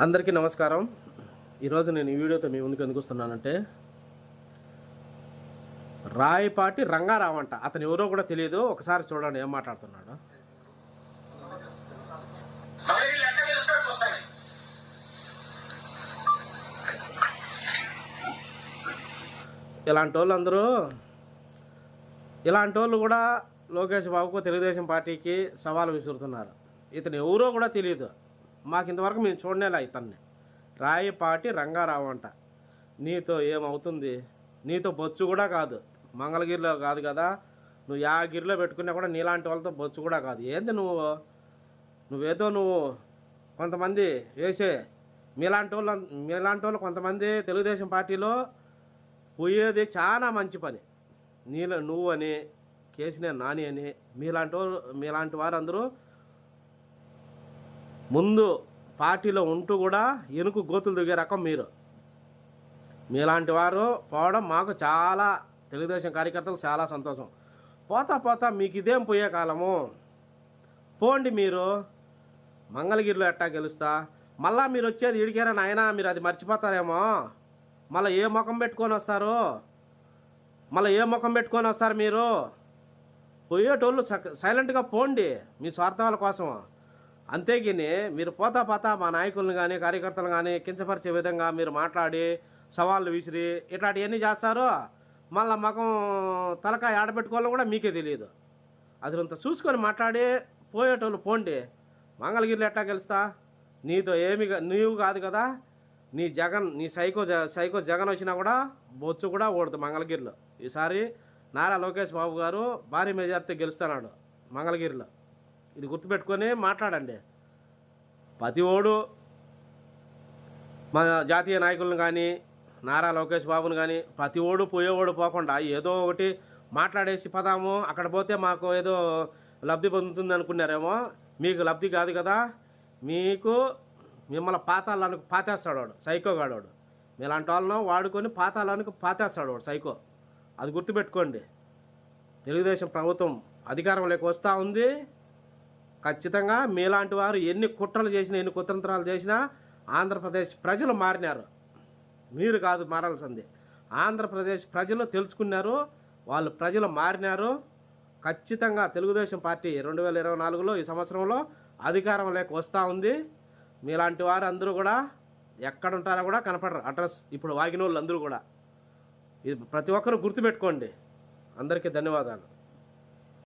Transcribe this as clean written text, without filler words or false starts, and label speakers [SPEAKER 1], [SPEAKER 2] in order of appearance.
[SPEAKER 1] అందరికీ నమస్కారం. ఈరోజు నేను ఈ వీడియోతో మీ ముందుకు ఎందుకు వస్తున్నానంటే, రాయపాటి రంగారావు అంట. అతను ఎవరో కూడా తెలియదు. ఒకసారి చూడండి ఏం మాట్లాడుతున్నాడు. ఇలాంటి వాళ్ళు కూడా లోకేష్ బాబుకు తెలుగుదేశం పార్టీకి సవాలు విసురుతున్నారు. ఇతను ఎవరో కూడా తెలియదు. మాకు ఇంతవరకు మేము చూడనేలా ఇతన్ని. రాయపాటి రంగారావు అంట. నీతో ఏమవుతుంది? నీతో బొచ్చు కూడా కాదు. మంగళగిరిలో కాదు కదా, నువ్వు యాగిరిలో పెట్టుకున్నా కూడా నీలాంటి వాళ్ళతో బొచ్చు కూడా కాదు. ఏంది నువ్వేదో కొంతమంది వేసే మీలాంటి వాళ్ళు కొంతమంది తెలుగుదేశం పార్టీలో పోయేది చాలా మంచి పని. నువ్వు అని కేసీఆర్ నాని అని మీలాంటి వారందరూ ముందు పార్టీలో ఉంటూ కూడా ఎనుకు గోతులు దిగే రకం మీరు. మీలాంటి వారు పోవడం మాకు చాలా, తెలుగుదేశం కార్యకర్తలకు చాలా సంతోషం. పోతా మీకు ఇదేం పోయే కాలము. పోండి మీరు. మంగళగిరిలో ఎట్టా గెలుస్తా. మళ్ళా మీరు వచ్చేది ఇడికేరా నాయనా, మీరు అది మర్చిపోతారేమో. మళ్ళీ ఏ ముఖం పెట్టుకొని వస్తారు మీరు? పోయేటోళ్ళు సైలెంట్గా పోండి మీ స్వార్థాల కోసం. అంతేగిని మీరు పోతా మా నాయకులను కానీ కార్యకర్తలు కానీ కించపరిచే విధంగా మీరు మాట్లాడి సవాళ్ళు విసిరి ఇట్లాంటివన్నీ చేస్తారు. మళ్ళీ మగం తలకాయ ఆడబెట్టుకోవాలని కూడా మీకే తెలియదు. అది అంత చూసుకొని మాట్లాడి పోయేటోళ్ళు పోండి. మంగళగిరిలో ఎట్టా గెలుస్తా? నీవు కాదు కదా, నీ సైకో జగన్ వచ్చినా కూడా బొచ్చు కూడా ఓడదు మంగళగిరిలో. ఈసారి నారా లోకేష్ బాబు గారు భారీ మెజార్టీ గెలుస్తున్నాడు మంగళగిరిలో. ఇది గుర్తుపెట్టుకొని మాట్లాడండి. ప్రతి ఓడు మన జాతీయ నాయకులను కానీ నారా లోకేష్ బాబుని కానీ ప్రతి ఓడు పోయేవాడు పోకుండా ఏదో ఒకటి మాట్లాడేసి పదాము అక్కడ పోతే మాకు ఏదో లబ్ధి పొందుతుంది అనుకున్నారేమో. మీకు లబ్ధి కాదు కదా. మిమ్మల్ని పాతాళానికి పాతేస్తాడు వాడు, సైకోగాడు వాడు. మీలాంటి వాళ్ళను వాడుకొని పాతాళానికి పాతేస్తాడు వాడు, సైకో. అది గుర్తుపెట్టుకోండి. తెలుగుదేశం ప్రభుత్వం అధికారంలోకి వస్తూ ఉంది. ఖచ్చితంగా మీలాంటి వారు ఎన్ని కుట్రలు చేసినా, ఎన్ని కుతంత్రాలు చేసినా ఆంధ్రప్రదేశ్ ప్రజలు మారినారు. మీరు కాదు మారాల్సింది. ఆంధ్రప్రదేశ్ ప్రజలు తెలుసుకున్నారు. ప్రజలు మారినారు. ఖచ్చితంగా తెలుగుదేశం పార్టీ 2024లో ఈ సంవత్సరంలో అధికారంలోకి వస్తూ ఉంది. మీలాంటి వారు అందరూ కూడా ఎక్కడ ఉంటారో కూడా కనపడరు. అడ్రస్ ఇప్పుడు వాగిన వాళ్ళు అందరూ కూడా. ఇది ప్రతి ఒక్కరూ గుర్తుపెట్టుకోండి. అందరికీ ధన్యవాదాలు.